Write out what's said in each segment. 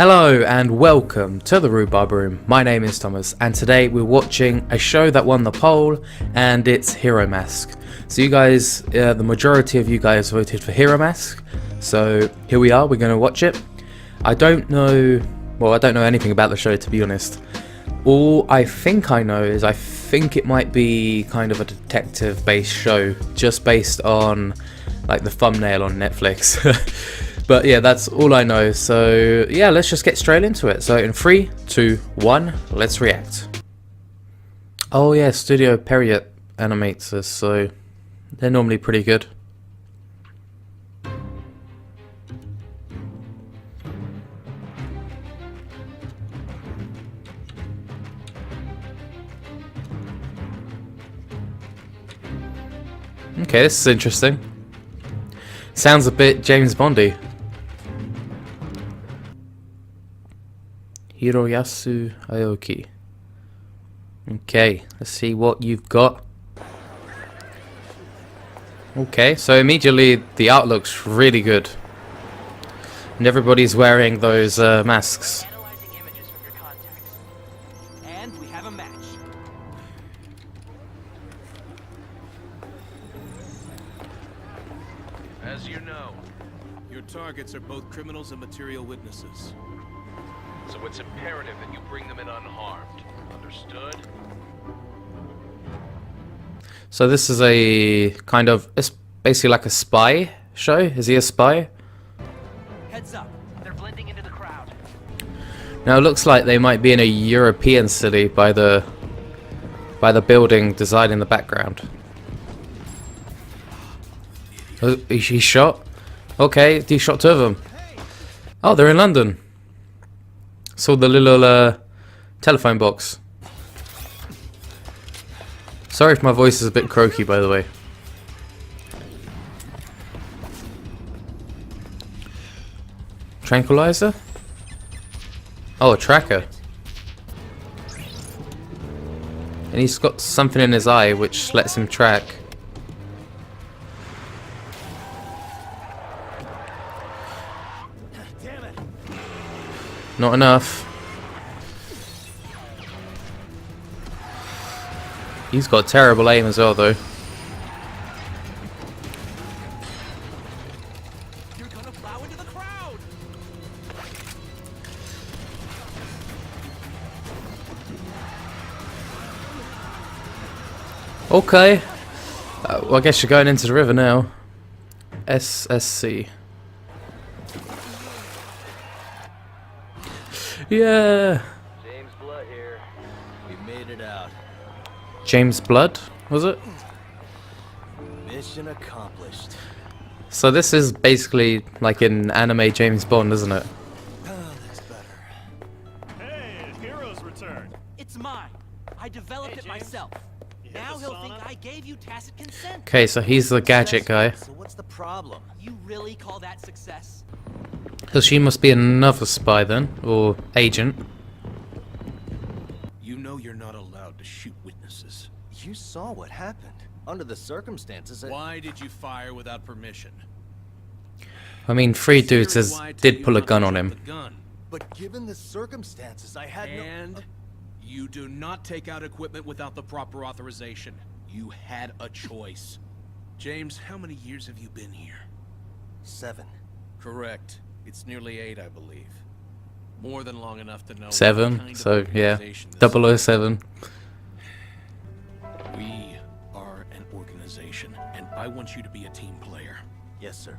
Hello and welcome to the Rhubarb Room. My name is Thomas and today we're watching a show that won the poll and it's Hero Mask. So you guys, the majority of you guys voted for Hero Mask. So here we are, we're going to watch it. I don't know anything about the show, to be honest. All I think I know is I think it might be kind of a detective based show just based on like the thumbnail on Netflix. But yeah, that's all I know. So yeah, let's just get straight into it. So in 3, 2, 1, let's react. Oh yeah, Studio Pierrot animates this, so they're normally pretty good. Okay, this is interesting. Sounds a bit James Bondy. Hiroyasu Aoki. Okay, let's see what you've got. Okay, so immediately the art looks really good. And everybody's wearing those masks. Analyzing images from your contacts. And we have a match. As you know, your targets are both criminals and material witnesses. So it's imperative that you bring them in unharmed. Understood? So this is a kind of, it's basically like a spy show. Is he a spy? Heads up. They're blending into the crowd. Now it looks like they might be in a European city by the building design in the background. Oh, he shot? Okay, he shot 2 of them. Oh, they're in London. Saw the little telephone box. Sorry if my voice is a bit croaky, by the way. Tranquilizer? Oh, a tracker. And he's got something in his eye which lets him track. Damn it. Not enough. He's got terrible aim as well, though. You're gonna plow into the crowd. Okay. Well, I guess you're going into the river now. SSC. Yeah. James Blood here. We made it out. James Blood, was it? Mission accomplished. So this is basically like an anime James Bond, isn't it? Oh, that's better. Hey, Heroes return. It's mine. I developed it myself. You hit Now the he'll sauna? think I gave you tacit consent. Okay, so he's the gadget guy. So what's the problem? You really call that success? So she must be another spy then, or agent. You know you're not allowed to shoot witnesses. You saw what happened. Under the circumstances, Why did you fire without permission? I mean, 3 dudes Here's why I tell did you pull a not to gun on shoot him. the gun. but given the circumstances, I had no... And you do not take out equipment without the proper authorization. You had a choice. James, how many years have you been here? 7. Correct. It's nearly 8, I believe. More than long enough to know what 7, kind of so yeah. organization this is. 007. We are an organization, and I want you to be a team player. Yes, sir.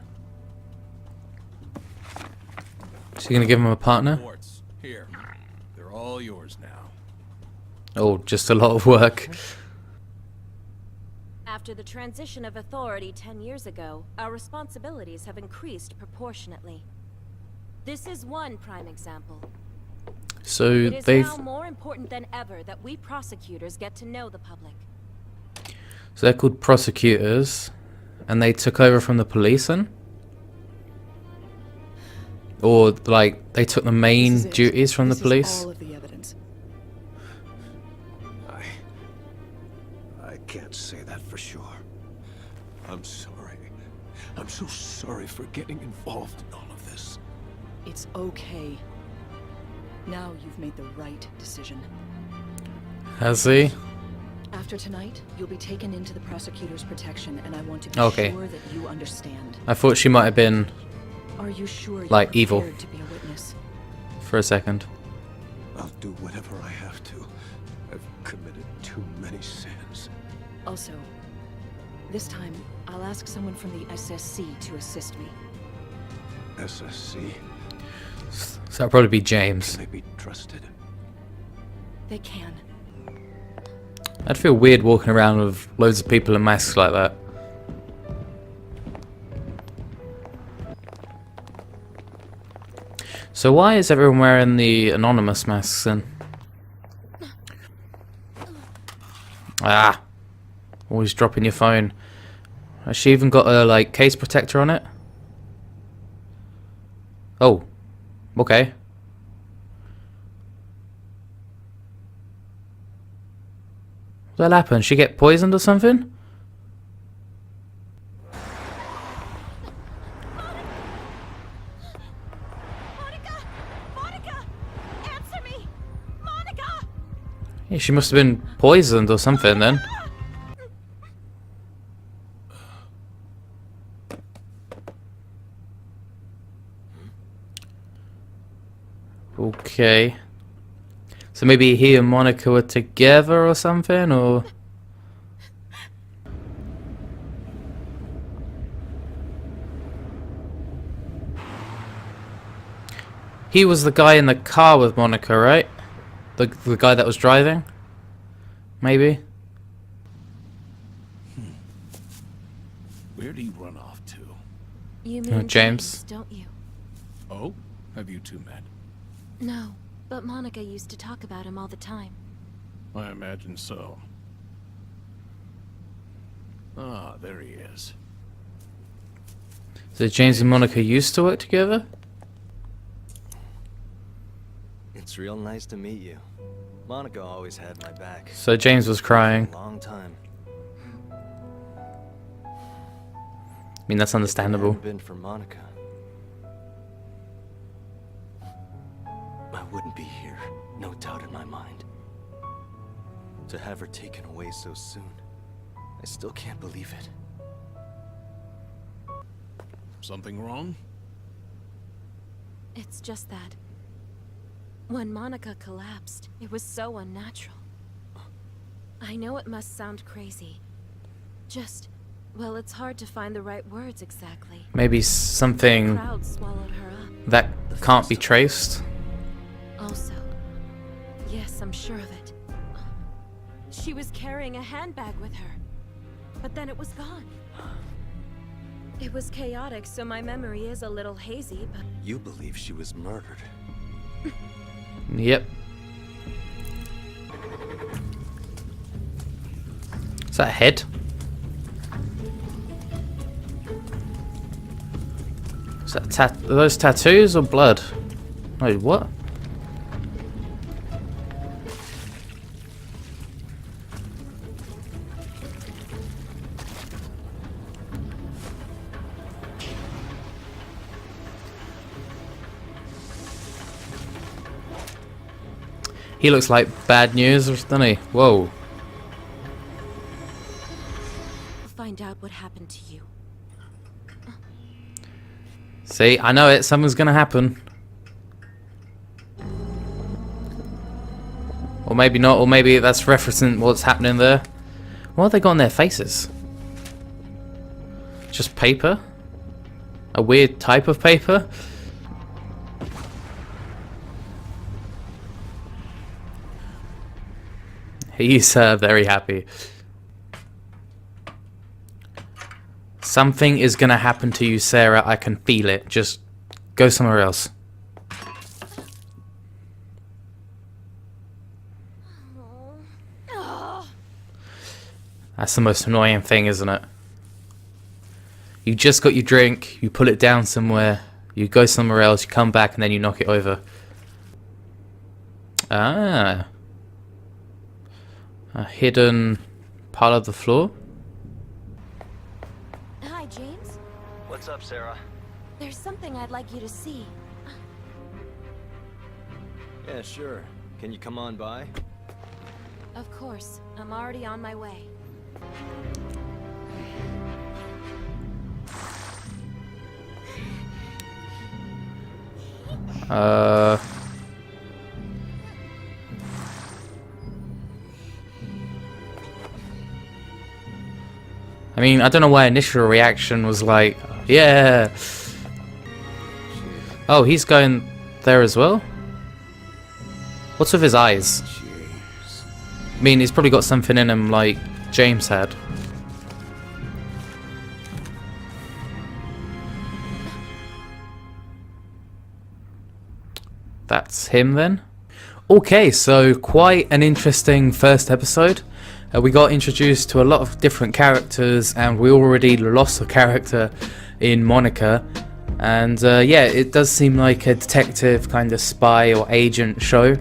Is he gonna give him a partner? Reports, here. They're all yours now. Oh, just a lot of work. After the transition of authority 10 years ago, our responsibilities have increased proportionately. This is one prime example. So It is they've now more important than ever that we prosecutors get to know the public. so they're called prosecutors, and they took over from the police then? Or like they took the main This is it. duties from This the police? Is all of the evidence. I can't say that for sure. I'm sorry. I'm so sorry for getting involved in all of this. It's okay. Now you've made the right decision. Has he? After tonight, you'll be taken into the prosecutor's protection, and I want to be Okay. sure that you understand. I thought she might have been Are you sure Like you're evil. prepared to be a witness? for a second. I'll do whatever I have to. I've committed too many sins. Also, this time, I'll ask someone from the SSC to assist me. SSC, So that'll probably be James. can they be trusted? They can. I'd feel weird walking around with loads of people in masks like that. So why is everyone wearing the anonymous masks then? Ah! Always dropping your phone. Has she even got a, like, case protector on it? Oh. Okay. What'll happen? She get poisoned or something? Monica! Monica! Answer me! Monica! Yeah, she must have been poisoned or something then. Okay. So maybe he and Monica were together or something, or... He was the guy in the car with Monica, right? The guy that was driving? Maybe? Where do you run off to? You mean James. don't you? Oh? Have you two met? No, but Monica used to talk about him all the time. I imagine so. Ah, there he is. So James and Monica used to work together? It's real nice to meet you. Monica always had my back. So James was crying. A long time. I mean, that's If it understandable. hadn't been for Monica, I wouldn't be here. No doubt in my mind. To have her taken away so soon, I still can't believe it. Something wrong? It's just that when Monica collapsed, it was so unnatural. I know it must sound crazy. Well, it's hard to find the right words exactly. Maybe The something crowd swallowed her up. that can't be traced. Also, yes, I'm sure of it. She was carrying a handbag with her, but then it was gone. It was chaotic, so my memory is a little hazy, but You believe she was murdered. Yep. Is that a head? Is that are those tattoos or blood? Wait, what? He looks like bad news, doesn't he? Whoa. we'll find out what happened to you. See, I know it. Something's gonna happen. Or maybe not, or maybe that's referencing what's happening there. What have they got on their faces? Just paper? A weird type of paper? He's very happy. Something is gonna happen to you, Sarah. I can feel it. Just go somewhere else. That's the most annoying thing, isn't it? You just got your drink, you put it down somewhere, you go somewhere else, you come back, and then you knock it over. Ah. A hidden part of the floor? Hi, James. What's up, Sarah? There's something I'd like you to see. Yeah, sure. Can you come on by? Of course. I'm already on my way. I mean, I don't know why initial reaction was like, yeah. Oh, he's going there as well? What's with his eyes? I mean, he's probably got something in him like James had. That's him then. Okay, so quite an interesting first episode. We got introduced to a lot of different characters, and we already lost a character in Monica. And yeah, it does seem like a detective kind of spy or agent show,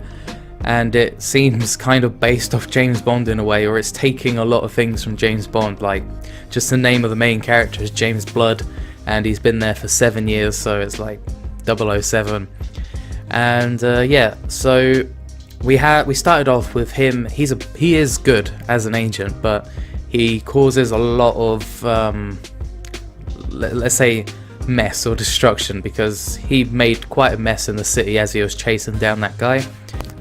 and it seems kind of based off James Bond in a way, or it's taking a lot of things from James Bond. Like, just the name of the main character is James Blood, and he's been there for 7 years, so it's like 007. And yeah, so we started off with him. He is good as an agent, but he causes a lot of let's say mess or destruction, because he made quite a mess in the city as he was chasing down that guy.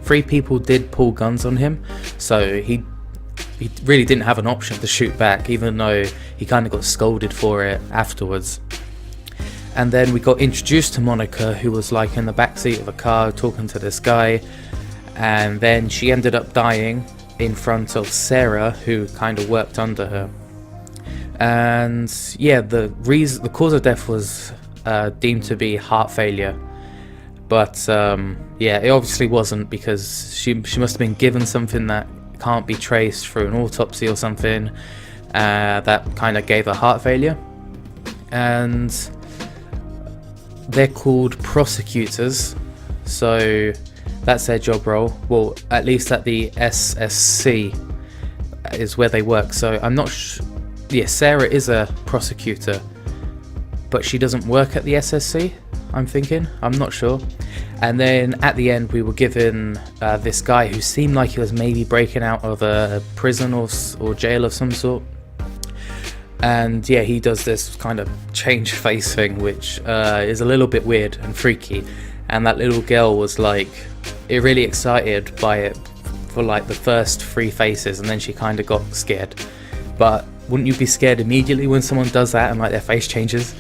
3 people did pull guns on him, so he really didn't have an option to shoot back, even though he kind of got scolded for it afterwards. And then we got introduced to Monica, who was like in the backseat of a car talking to this guy, and then she ended up dying in front of Sarah, who kind of worked under her. And yeah, the cause of death was deemed to be heart failure, but yeah, it obviously wasn't, because she must have been given something that can't be traced through an autopsy or something that kind of gave her heart failure. And they're called prosecutors, so that's their job role. Well, at least at the SSC is where they work. So I'm not yeah, Sarah is a prosecutor, but she doesn't work at the SSC, I'm thinking. I'm not sure. And then at the end we were given this guy who seemed like he was maybe breaking out of a prison or jail of some sort. And yeah, he does this kind of change face thing, which is a little bit weird and freaky. And that little girl was like really excited by it for like the first 3 faces, and then she kind of got scared. But wouldn't you be scared immediately when someone does that and like their face changes?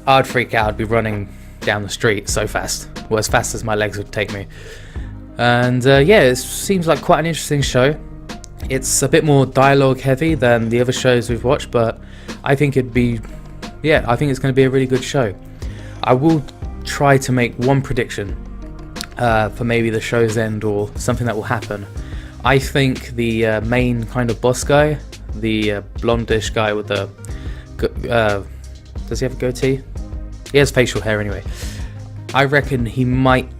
I'd freak out. I'd be running down the street so fast, well, as fast as my legs would take me. And yeah, it seems like quite an interesting show. It's a bit more dialogue heavy than the other shows we've watched, but I think it'd be, yeah, I think it's going to be a really good show. I will try to make one prediction for maybe the show's end or something that will happen. I think the main kind of boss guy, the blondish guy with the does he have a goatee? He has facial hair anyway. I reckon he might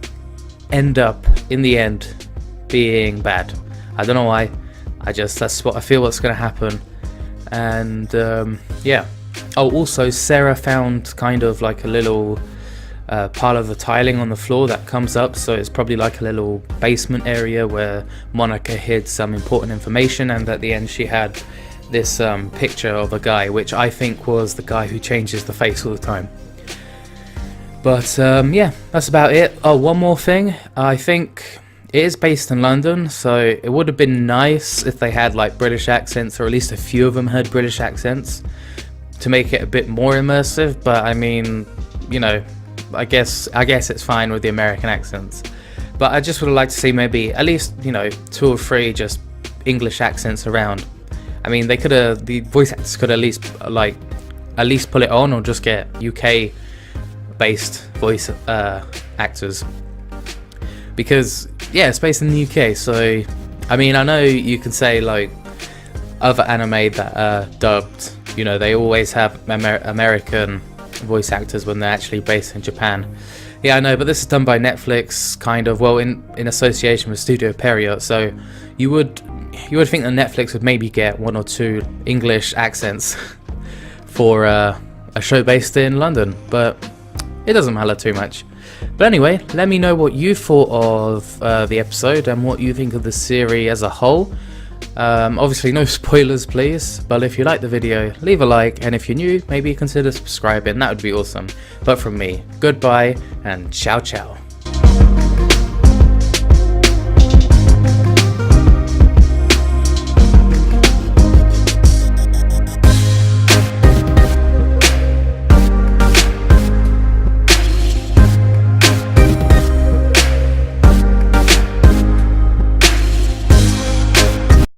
end up in the end being bad. I don't know why. That's what I feel what's going to happen. And yeah. Oh, also Sarah found kind of like a little part of the tiling on the floor that comes up, so it's probably like a little basement area where Monica hid some important information, and at the end she had this picture of a guy, which I think was the guy who changes the face all the time. But yeah, that's about it. Oh, one more thing. I think it is based in London, so it would have been nice if they had like British accents, or at least a few of them had British accents, to make it a bit more immersive. But I mean, you know, I guess it's fine with the American accents. But I just would have liked to see maybe at least, you know, 2 or 3 just English accents around. I mean, the voice actors could at least pull it on, or just get UK based voice actors, because yeah, it's based in the UK. So I mean, I know you can say like other anime that are dubbed, you know, they always have American voice actors when they're actually based in Japan. Yeah, I know, but this is done by Netflix, kind of, well, in association with Studio Pierrot. So you would think that Netflix would maybe get 1 or 2 English accents for a show based in London. But it doesn't matter too much. But anyway, let me know what you thought of the episode and what you think of the series as a whole. Obviously no spoilers please, but if you like the video, leave a like, and if you're new, maybe consider subscribing, that would be awesome. But from me, goodbye and ciao ciao.